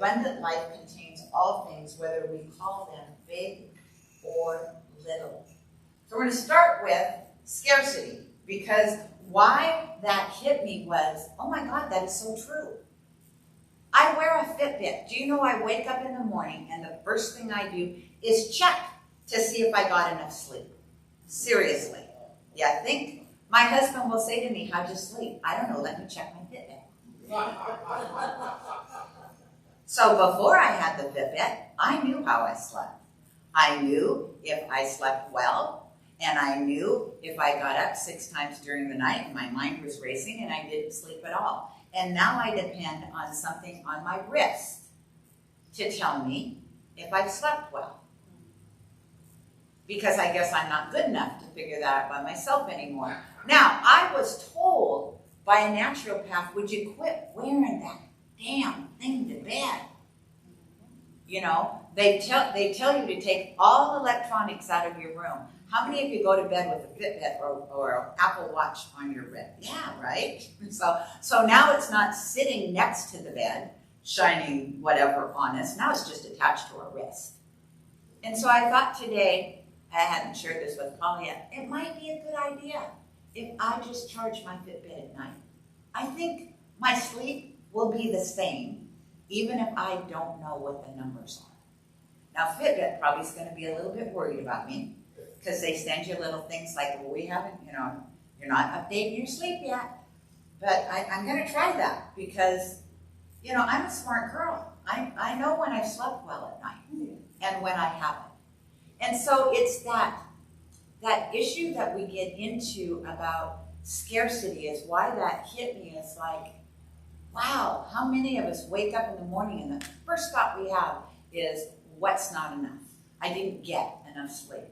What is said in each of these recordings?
abundant life contains all things, whether we call them big or little. So we're going to start with scarcity, because why that hit me was, oh my God, that is so true. I wear a Fitbit. Do you know I wake up in the morning and the first thing I do is check to see if I got enough sleep? Seriously. Yeah, think. My husband will say to me, how'd you sleep? I don't know, let me check my Fitbit. So before I had the Fitbit, I knew how I slept. I knew if I slept well, and I knew if I got up 6 times during the night and my mind was racing and I didn't sleep at all. And now I depend on something on my wrist to tell me if I've slept well. Because I guess I'm not good enough to figure that out by myself anymore. Now, I was told by a naturopath, would you quit wearing that damn thing to bed? You know, they tell you to take all electronics out of your room. How many of you go to bed with a Fitbit or an Apple Watch on your wrist? Yeah, right? So now it's not sitting next to the bed, shining whatever on us. Now it's just attached to our wrist. And so I thought today, I hadn't shared this with Paul yet, it might be a good idea if I just charge my Fitbit at night. I think my sleep will be the same, even if I don't know what the numbers are. Now, Fitbit probably is going to be a little bit worried about me, because they send you little things like, well, we haven't, you're not updating your sleep yet. But I'm going to try that because, I'm a smart girl. I know when I've slept well at night and when I haven't. And so it's that issue that we get into about scarcity is why that hit me. It's like, wow, how many of us wake up in the morning and the first thought we have is, what's not enough? I didn't get enough sleep.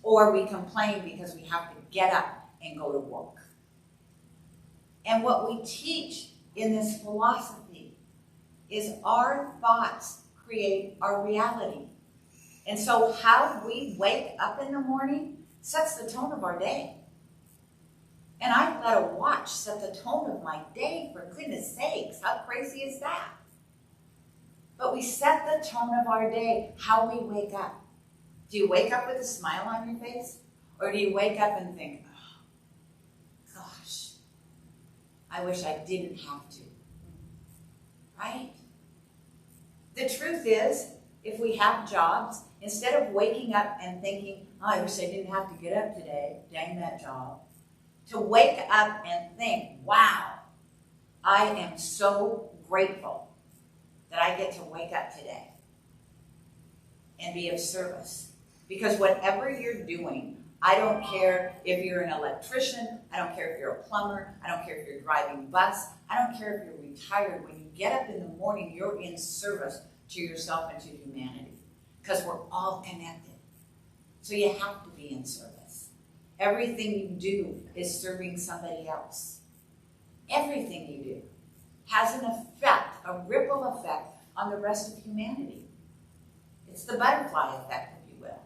Or we complain because we have to get up and go to work. And what we teach in this philosophy is our thoughts create our reality. And so how we wake up in the morning sets the tone of our day. And I let a watch set the tone of my day, for goodness sakes. How crazy is that? But we set the tone of our day, how we wake up. Do you wake up with a smile on your face? Or do you wake up and think, oh, gosh, I wish I didn't have to? Right? The truth is, if we have jobs, instead of waking up and thinking, oh, I wish I didn't have to get up today, dang that job, to wake up and think, wow, I am so grateful that I get to wake up today and be of service. Because whatever you're doing, I don't care if you're an electrician, I don't care if you're a plumber, I don't care if you're driving bus, I don't care if you're retired. When you get up in the morning, you're in service to yourself and to humanity. Because we're all connected. So you have to be in service. Everything you do is serving somebody else. Everything you do has an effect, a ripple effect on the rest of humanity. It's the butterfly effect, if you will,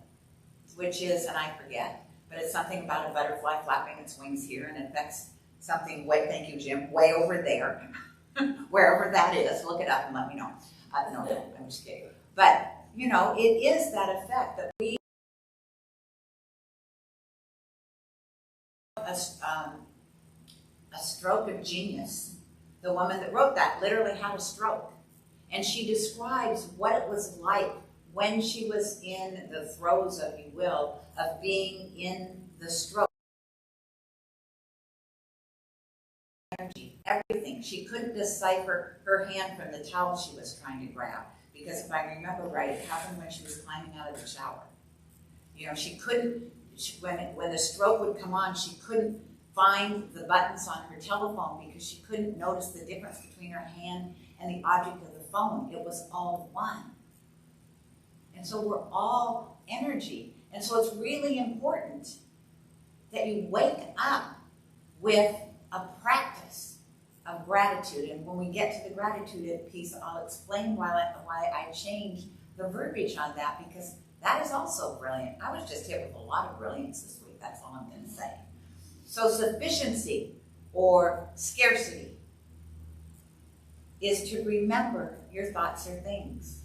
which is, and I forget, but it's something about a butterfly flapping its wings here and it affects something way, thank you, Jim, way over there, wherever that is. Look it up and let me know. No, I'm just kidding. But, it is that effect that we a stroke of genius. The woman that wrote that literally had a stroke. And she describes what it was like when she was in the throes, if you will, of being in the stroke. Energy, everything. She couldn't decipher her hand from the towel she was trying to grab. Because if I remember right, it happened when she was climbing out of the shower. She couldn't, when the stroke would come on, she couldn't find the buttons on her telephone because she couldn't notice the difference between her hand and the object of the phone. It was all one. And so we're all energy. And so it's really important that you wake up with a practice of gratitude. And when we get to the gratitude piece, I'll explain why I changed the verbiage on that, because that is also brilliant. I was just hit with a lot of brilliance this week. That's all I'm going to say. So sufficiency or scarcity. is to remember your thoughts are things.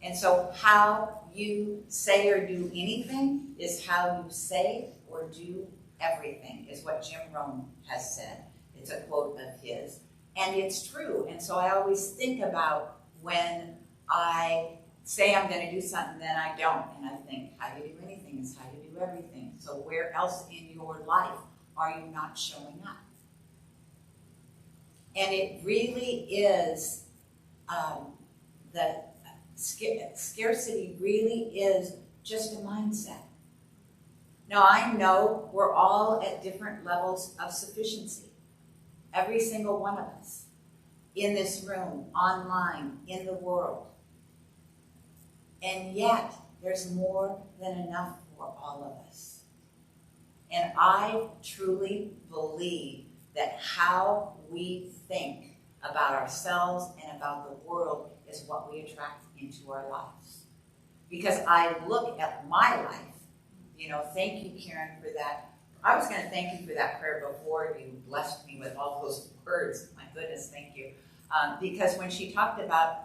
And so how you say or do anything is how you say or do everything, is what Jim Rohn has said. It's a quote of his. And it's true. And so I always think about when I say I'm going to do something, then I don't. And I think, how you do anything is how you do everything. So where else in your life are you not showing up? And it really is, the scarcity really is just a mindset. Now, I know we're all at different levels of sufficiency. Every single one of us. In this room, online, in the world. And yet, there's more than enough for all of us. And I truly believe that how we think about ourselves and about the world is what we attract into our lives. Because I look at my life, thank you, Karen, for that. I was going to thank you for that prayer before you blessed me with all those words. My goodness, thank you. Because when she talked about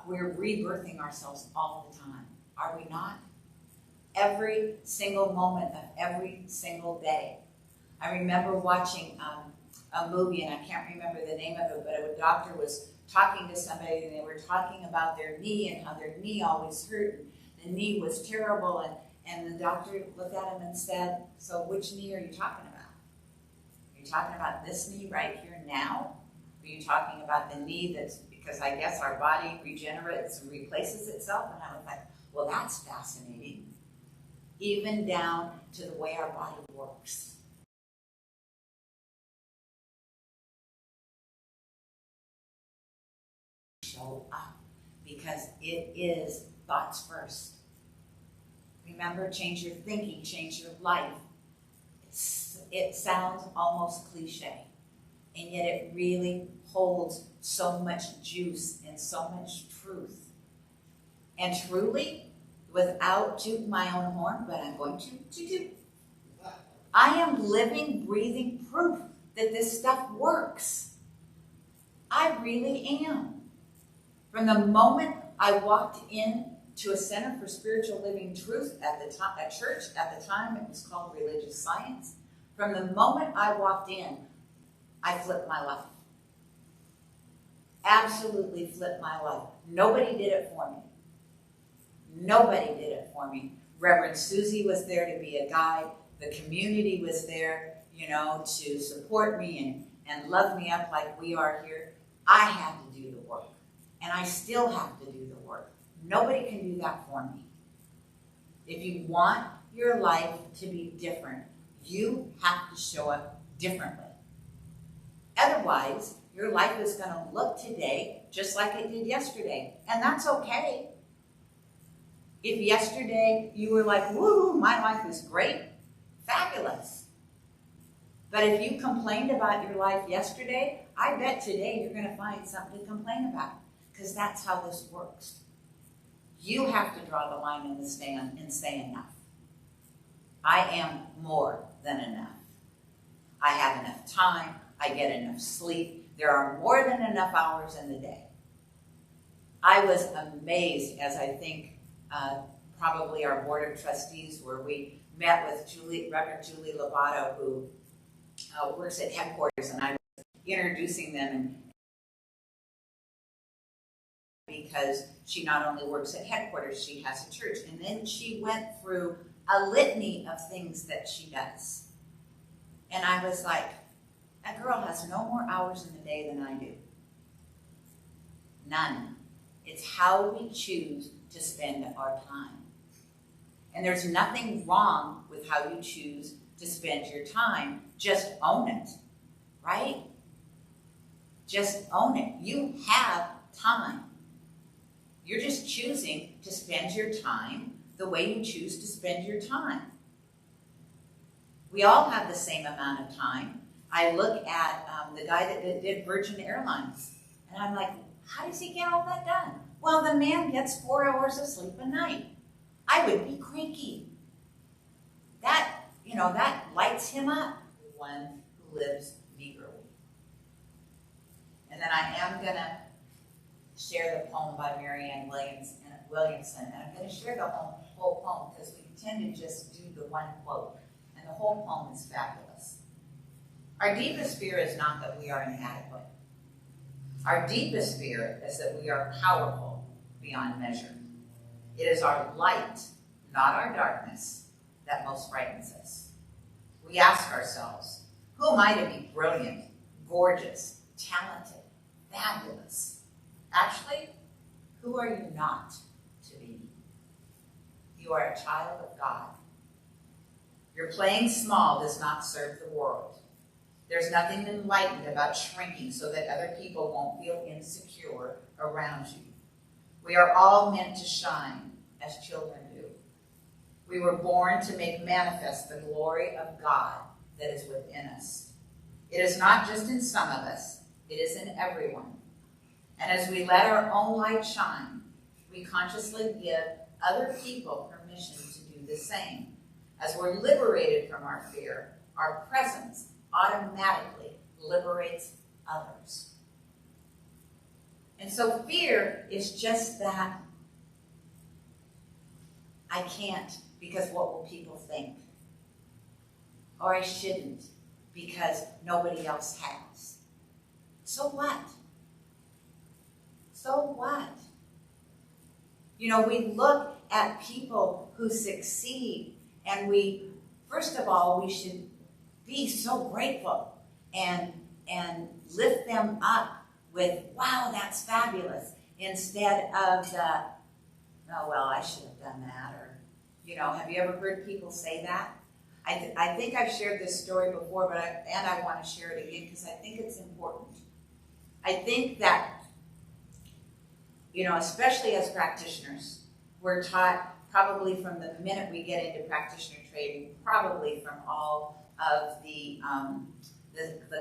we're rebirthing ourselves all the time, are we not? Every single moment of every single day. I remember watching a movie, and I can't remember the name of it, but a doctor was talking to somebody, and they were talking about their knee and how their knee always hurt. And the knee was terrible, and the doctor looked at him and said, so which knee are you talking about? Are you talking about this knee right here now? Are you talking about the knee that's, because I guess our body regenerates and replaces itself? And I was like, well, that's fascinating. Even down to the way our body works. Show up, because it is thoughts first. Remember, change your thinking, change your life. It sounds almost cliche, and yet it really holds so much juice and so much truth. And truly, without tooting my own horn, but I'm going to toot. I am living, breathing proof that this stuff works. I really am. From the moment I walked in to a Center for Spiritual Living Truth at church, at the time it was called Religious Science. From the moment I walked in, I flipped my life. Absolutely flipped my life. Nobody did it for me. Nobody did it for me. Reverend Susie was there to be a guide. The community was there, to support me and love me up like we are here. I had to do the work. And I still have to do the work. Nobody can do that for me. If you want your life to be different, you have to show up differently. Otherwise, your life is going to look today just like it did yesterday. And that's okay. If yesterday you were like, woo, my life is great, fabulous. But if you complained about your life yesterday, I bet today you're going to find something to complain about, because that's how this works. You have to draw the line in the sand and say enough. I am more than enough. I have enough time. I get enough sleep. There are more than enough hours in the day. I was amazed, as I think probably our board of trustees, where we met with Reverend Julie Lovato, who works at headquarters, and I was introducing them, because she not only works at headquarters, she has a church. And then she went through a litany of things that she does. And I was like, that girl has no more hours in the day than I do. None. It's how we choose to spend our time. And there's nothing wrong with how you choose to spend your time. Just own it, right? Just own it. You have time. You're just choosing to spend your time the way you choose to spend your time. We all have the same amount of time. I look at the guy that did Virgin Airlines, and I'm like, how does he get all that done? Well, the man gets 4 hours of sleep a night. I would be cranky. That lights him up. One who lives meagerly. And then I am going to share the poem by Marianne Williamson. And I'm going to share the whole poem because we tend to just do the one quote. And the whole poem is fabulous. Our deepest fear is not that we are inadequate. Our deepest fear is that we are powerful beyond measure. It is our light, not our darkness, that most frightens us. We ask ourselves, who am I to be brilliant, gorgeous, talented, fabulous? Actually, who are you not to be? You are a child of God. Your playing small does not serve the world. There's nothing enlightened about shrinking so that other people won't feel insecure around you. We are all meant to shine as children do. We were born to make manifest the glory of God that is within us. It is not just in some of us, it is in everyone. And as we let our own light shine, we consciously give other people permission to do the same. As we're liberated from our fear, our presence automatically liberates others. And so fear is just that. I can't because what will people think? Or I shouldn't because nobody else has. So what? So what? You know, we look at people who succeed and first of all, we should be so grateful and lift them up with, wow, that's fabulous, instead of the, oh, well, I should have done that, or, you know, have you ever heard people say that? I think I've shared this story before, but I want to share it again because I think it's important. I think that, you know, especially as practitioners, we're taught probably from the minute we get into practitioner training, probably from all of the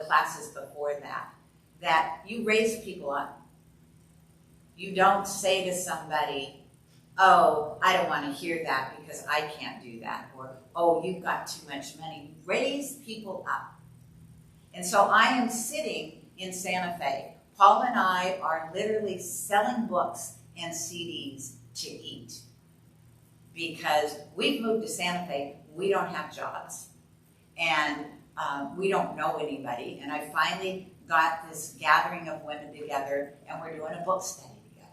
classes before that you raise people up. You don't say to somebody, oh, I don't want to hear that because I can't do that, or, oh, you've got too much money. You raise people up. And so I am sitting in Santa Fe. Paul and I are literally selling books and CDs to eat because we've moved to Santa Fe. We don't have jobs, and we don't know anybody. And I finally got this gathering of women together, and we're doing a book study together.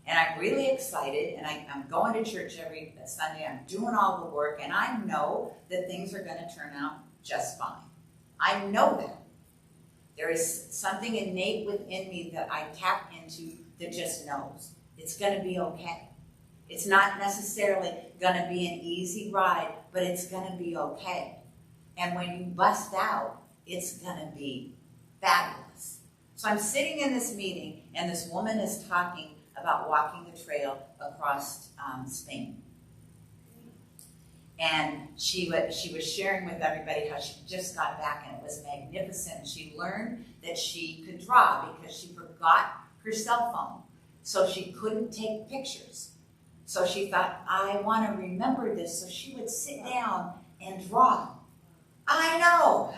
And I'm really excited, and I'm going to church every Sunday. I'm doing all the work, and I know that things are going to turn out just fine. I know that. There is something innate within me that I tap into that just knows it's going to be okay. It's not necessarily going to be an easy ride, but it's going to be okay. And when you bust out, it's going to be fabulous. So I'm sitting in this meeting, and this woman is talking about walking the trail across Spain. And she was sharing with everybody how she just got back, and it was magnificent. She learned that she could draw because she forgot her cell phone, so she couldn't take pictures. So she thought, I want to remember this, so she would sit down and draw. I know.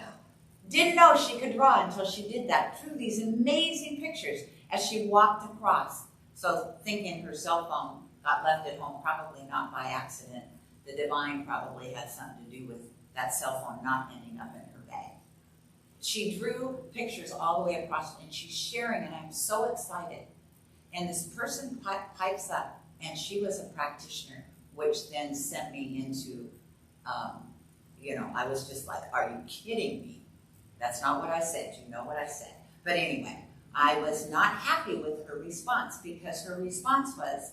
Didn't know she could draw until she did that. Drew these amazing pictures as she walked across. So thinking her cell phone got left at home, probably not by accident. The divine probably had something to do with that cell phone not ending up in her bag. She drew pictures all the way across, and she's sharing, and I'm so excited. And this person pipes up, and she was a practitioner, which then sent me into, I was just like, are you kidding me? That's not what I said. You know what I said. But anyway, I was not happy with her response because her response was,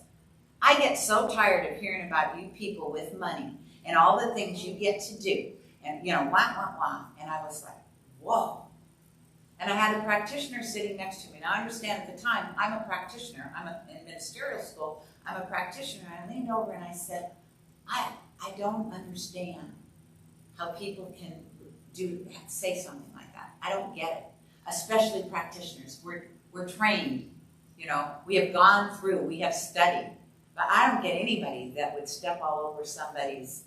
I get so tired of hearing about you people with money and all the things you get to do. And, wah. And I was like, whoa. And I had a practitioner sitting next to me. Now, I understand at the time, I'm a practitioner. I'm in ministerial school. I'm a practitioner. I leaned over and I said, I don't understand how people can say something like that. I don't get it. Especially practitioners. We're trained. We have gone through. We have studied. But I don't get anybody that would step all over somebody's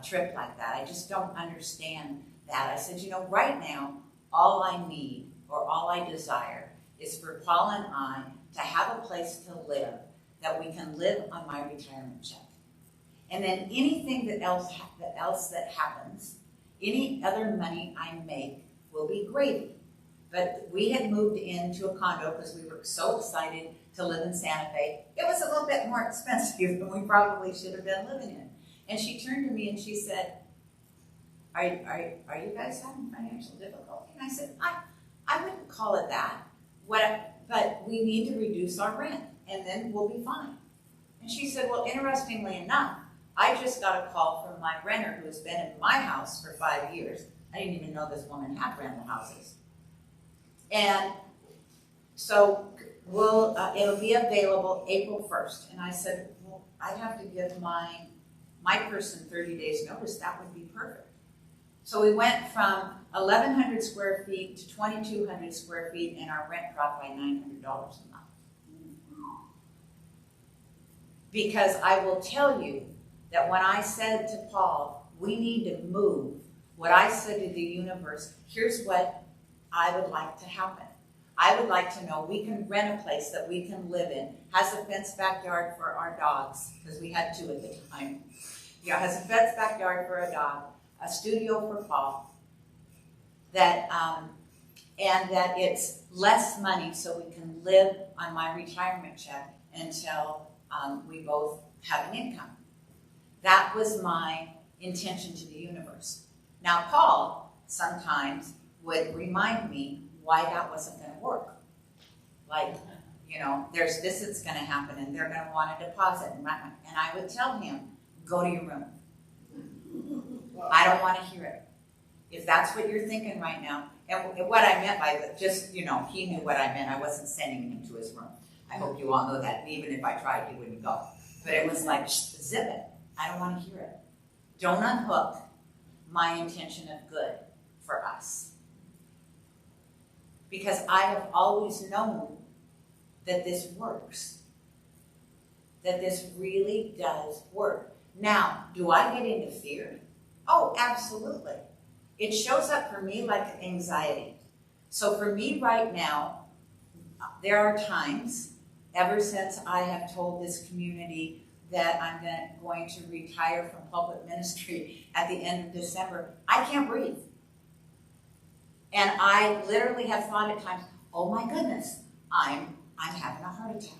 trip like that. I just don't understand that. I said, right now, all I need or all I desire is for Paul and I to have a place to live, that we can live on my retirement check. And then anything else that happens, any other money I make will be gravy. But we had moved into a condo because we were so excited to live in Santa Fe. It was a little bit more expensive than we probably should have been living in. And she turned to me and she said, are you guys having financial difficulty? And I said, I wouldn't call it that. But we need to reduce our rent, and then we'll be fine. And she said, well, interestingly enough, I just got a call from my renter who has been in my house for 5 years. I didn't even know this woman had rental houses. And so it'll be available April 1st. And I said, well, I'd have to give my person 30 days notice. That would be perfect. So we went from 1,100 square feet to 2,200 square feet, and our rent dropped by $900 a month. Because I will tell you that when I said to Paul, we need to move, what I said to the universe, here's what I would like to happen. I would like to know we can rent a place that we can live in, has a fenced backyard for our dogs, because we had 2 at the time. Has a fenced backyard for a dog, a studio for Paul, and that it's less money so we can live on my retirement check until we both have an income. That was my intention to the universe. Now, Paul sometimes would remind me why that wasn't going to work. Like, there's this that's going to happen, and they're going to want a deposit. And I would tell him, go to your room. I don't want to hear it. If that's what you're thinking right now, and what I meant by that, just, he knew what I meant. I wasn't sending him to his room. I hope you all know that. And even if I tried, he wouldn't go. But it was like, zip it. I don't want to hear it. Don't unhook my intention of good for us. Because I have always known that this works. That this really does work. Now, do I get into fear? Oh, absolutely. It shows up for me like anxiety. So for me right now, there are times, ever since I have told this community that I'm going to retire from public ministry at the end of December, I can't breathe. And I literally have thought at times, oh my goodness, I'm having a heart attack.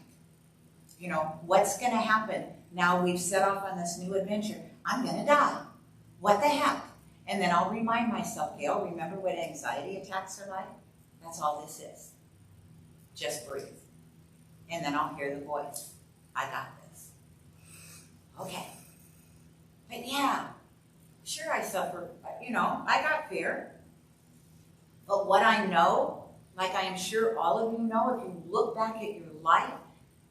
What's going to happen? Now we've set off on this new adventure. I'm going to die. What the heck? And then I'll remind myself, Gayle, remember what anxiety attacks are like? That's all this is. Just breathe. And then I'll hear the voice. I got this. Okay. But yeah, sure I suffer. I got fear. But what I know, like I am sure all of you know, if you look back at your life,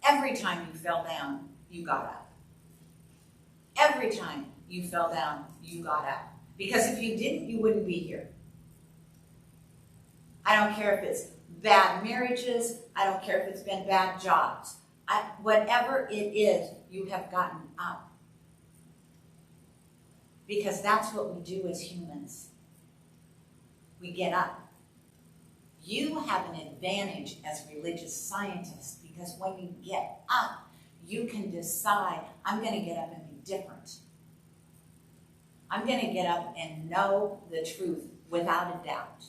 every time you fell down, you got up. Every time you fell down, you got up. Because if you didn't, you wouldn't be here. I don't care if it's bad marriages. I don't care if it's been bad jobs. Whatever it is, you have gotten up. Because that's what we do as humans. We get up. You have an advantage as religious scientists because when you get up, you can decide, I'm going to get up and be different. I'm going to get up and know the truth without a doubt.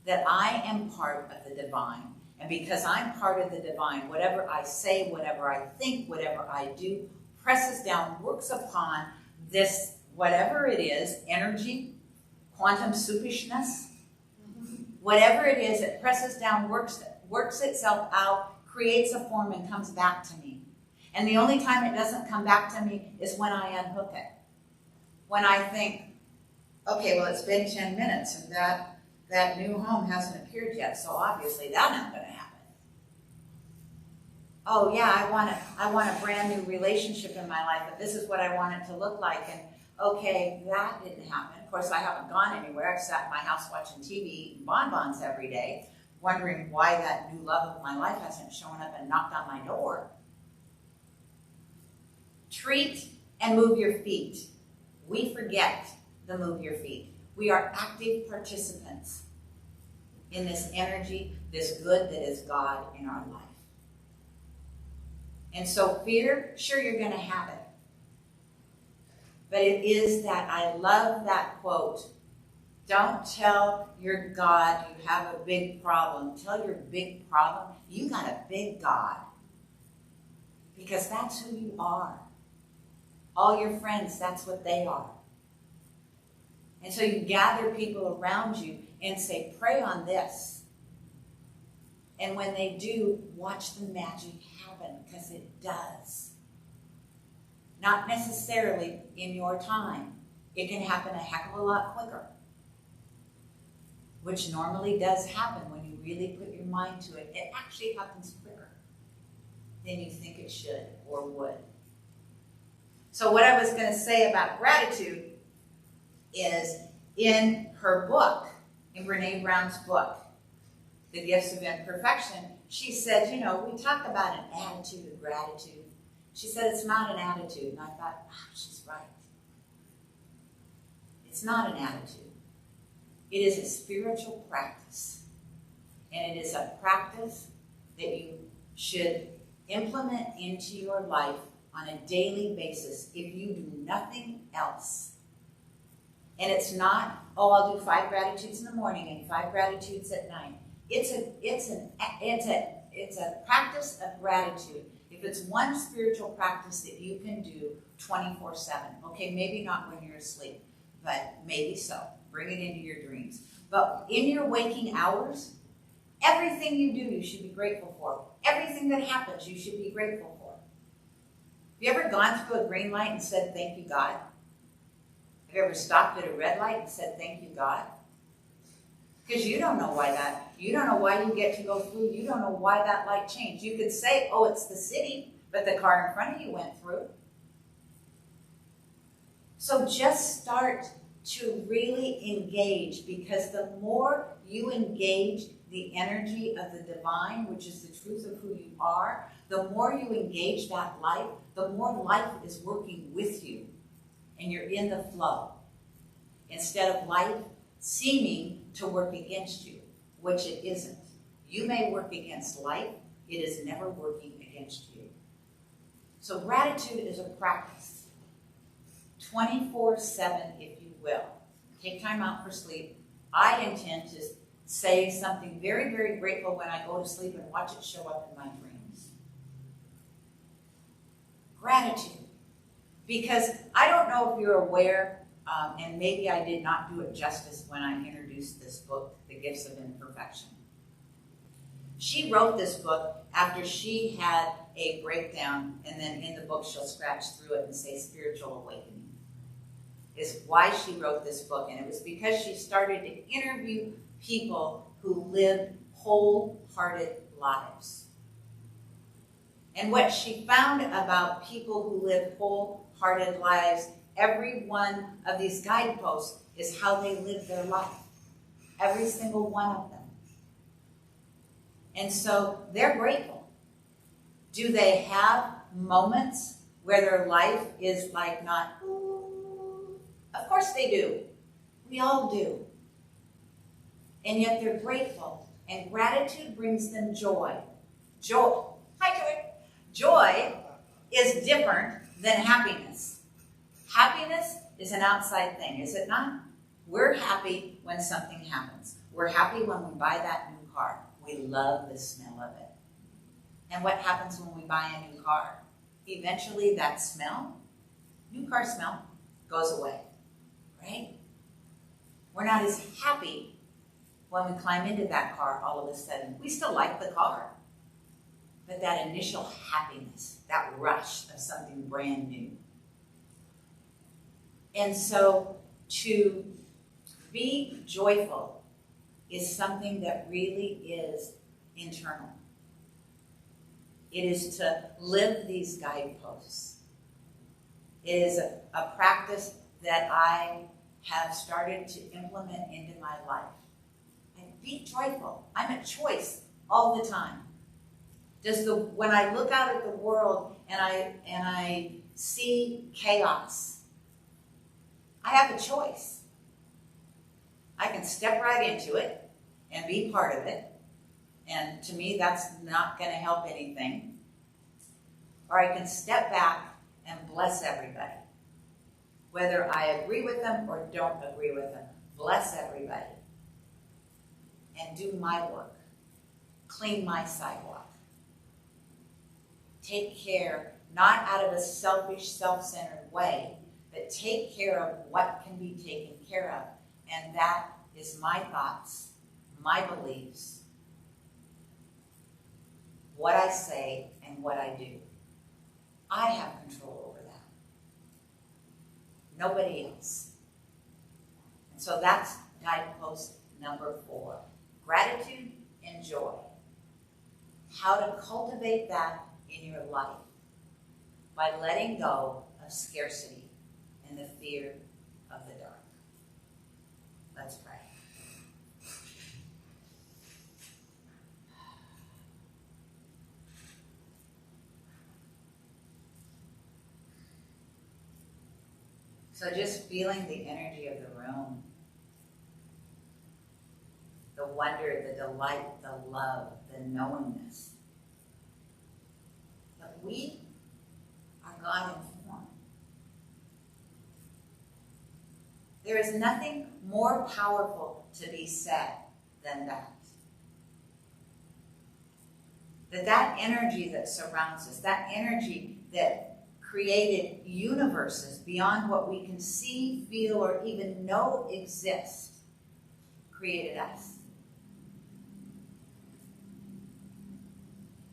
That I am part of the divine. And because I'm part of the divine, whatever I say, whatever I think, whatever I do, presses down, works upon this, whatever it is, energy, quantum soupishness, whatever it is, it presses down, works itself out, creates a form, and comes back to me. And the only time it doesn't come back to me is when I unhook it. When I think, okay, well, it's been 10 minutes, and that new home hasn't appeared yet, so obviously that's not going to happen. Oh yeah, I want a brand new relationship in my life, but this is what I want it to look like, and okay, that didn't happen. Of course, I haven't gone anywhere. I've sat in my house watching TV, eating bonbons every day, wondering why that new love of my life hasn't shown up and knocked on my door. Treat and move your feet. We forget the move your feet. We are active participants in this energy, this good that is God in our life. And so fear, sure, you're going to have it. But it is that, I love that quote. Don't tell your God you have a big problem. Tell your big problem, you got a big God. Because that's who you are. All your friends, that's what they are. And so you gather people around you and say, pray on this. And when they do, watch the magic happen, because it does. Not necessarily in your time. It can happen a heck of a lot quicker. Which normally does happen when you really put your mind to it. It actually happens quicker than you think it should or would. So what I was going to say about gratitude is, in her book, in Brene Brown's book, The Gifts of Imperfection, she said, you know, we talk about an attitude of gratitude. She said it's not an attitude. And I thought, wow, she's right. It's not an attitude. It is a spiritual practice. And it is a practice that you should implement into your life on a daily basis if you do nothing else. And it's not, oh, I'll do 5 gratitudes in the morning and 5 gratitudes at night. It's a practice of gratitude. If it's one spiritual practice that you can do 24/7, okay, maybe not when you're asleep, but maybe so. Bring it into your dreams. But in your waking hours, everything you do, you should be grateful for. Everything that happens, you should be grateful for. Have you ever gone through a green light and said, thank you, God? Have you ever stopped at a red light and said, thank you, God? Because you don't know why you don't know why you get to go through. You don't know why that light changed. You could say, oh, it's the city, but the car in front of you went through. So just start to really engage, because the more you engage the energy of the divine, which is the truth of who you are, the more you engage that life, the more life is working with you, and you're in the flow. Instead of life seeming to work against you, which it isn't. You may work against life, it is never working against you. So gratitude is a practice. 24/7, if you will. Take time out for sleep. I intend to say something very, very grateful when I go to sleep and watch it show up in my dreams. Gratitude. Because I don't know if you're aware, and maybe I did not do it justice when I introduced this book, The Gifts of Imperfection. She wrote this book after she had a breakdown, and then in the book she'll scratch through it and say spiritual awakening. Is why she wrote this book, and it was because she started to interview people who lived wholehearted lives. And what she found about people who live wholehearted lives, every one of these guideposts is how they live their life. Every single one of them. And so they're grateful. Do they have moments where their life is like not, ooh? Of course they do. We all do. And yet they're grateful. And gratitude brings them joy. Joy. Hi, Joy. Joy is different than happiness. Happiness is an outside thing, is it not? We're happy when something happens. We're happy when we buy that new car. We love the smell of it. And what happens when we buy a new car? Eventually that smell, new car smell, goes away, right? We're not as happy when we climb into that car all of a sudden. We still like the car. But that initial happiness, that rush of something brand new. And so to be joyful is something that really is internal. It is to live these guideposts. It is a practice that I have started to implement into my life. And be joyful. I'm a choice all the time. When I look out at the world and I see chaos, I have a choice. I can step right into it and be part of it. And to me, that's not going to help anything. Or I can step back and bless everybody. Whether I agree with them or don't agree with them. Bless everybody. And do my work. Clean my sidewalk. Take care, not out of a selfish, self-centered way, but take care of what can be taken care of. And that is my thoughts, my beliefs, what I say, and what I do. I have control over that. Nobody else. And so that's guidepost number 4. Gratitude and joy. How to cultivate that in your life by letting go of scarcity and the fear of the dark. Let's pray. So just feeling the energy of the room, the wonder, the delight, the love, the knowingness that we are God in form. There is nothing more powerful to be said than that. That energy that surrounds us, that energy that created universes beyond what we can see, feel, or even know exist, created us.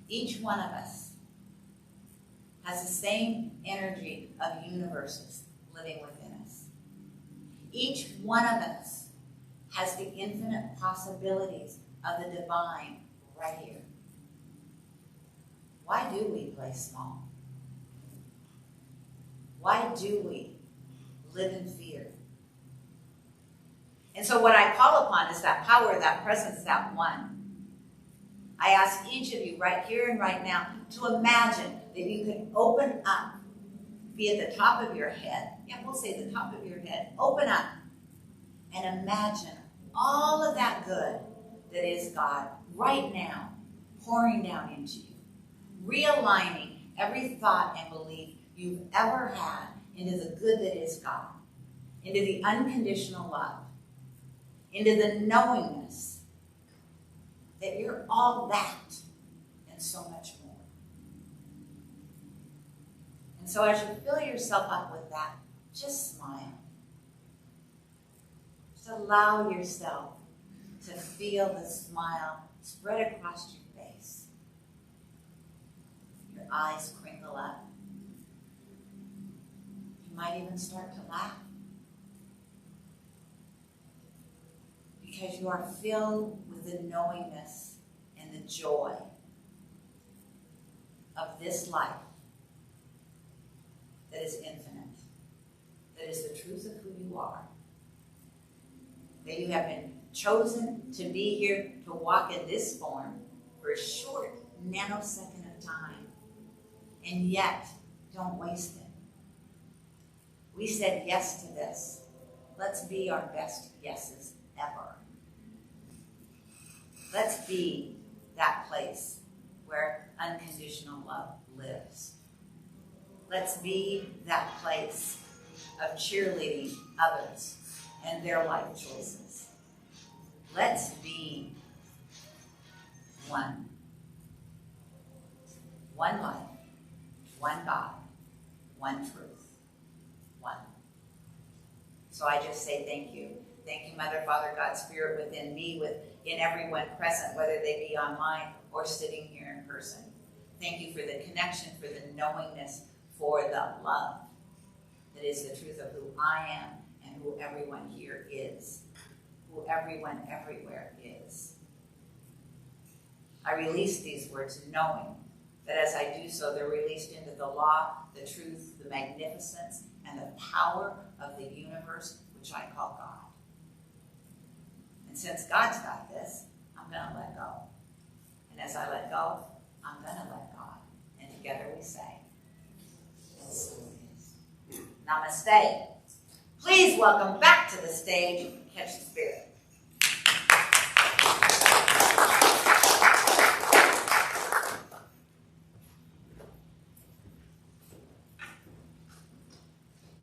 Each one of us has the same energy of universes living within us. Each one of us has the infinite possibilities of the divine right here. Why do we play small? Why do we live in fear? And so what I call upon is that power, that presence, that one. I ask each of you right here and right now to imagine that you can open up, be at the top of your head. Yeah, we'll say the top of your head. Open up and imagine all of that good that is God right now pouring down into you. Realigning every thought and belief you've ever had into the good that is God, into the unconditional love, into the knowingness that you're all that and so much more. And so as you fill yourself up with that, just smile. Just allow yourself to feel the smile spread across your face. Your eyes crinkle up. You might even start to laugh. Because you are filled with the knowingness and the joy of this life that is infinite, that is the truth of who you are, that you have been chosen to be here to walk in this form for a short nanosecond of time, and yet don't waste it. We said yes to this. Let's be our best yeses ever. Let's be that place where unconditional love lives. Let's be that place of cheerleading others and their life choices. Let's be one. One life, one God, one truth, one. So I just say thank you. Thank you, Mother, Father, God, Spirit within me, within everyone present, whether they be online or sitting here in person. Thank you for the connection, for the knowingness, for the love that is the truth of who I am and who everyone here is, who everyone everywhere is. I release these words knowing that as I do so, they're released into the law, the truth, the magnificence, and the power of the universe, which I call God. And since God's got this, I'm going to let go. And as I let go, I'm going to let God. And together we say, and so it is. Namaste. Please welcome back to the stage, Catch the Spirit.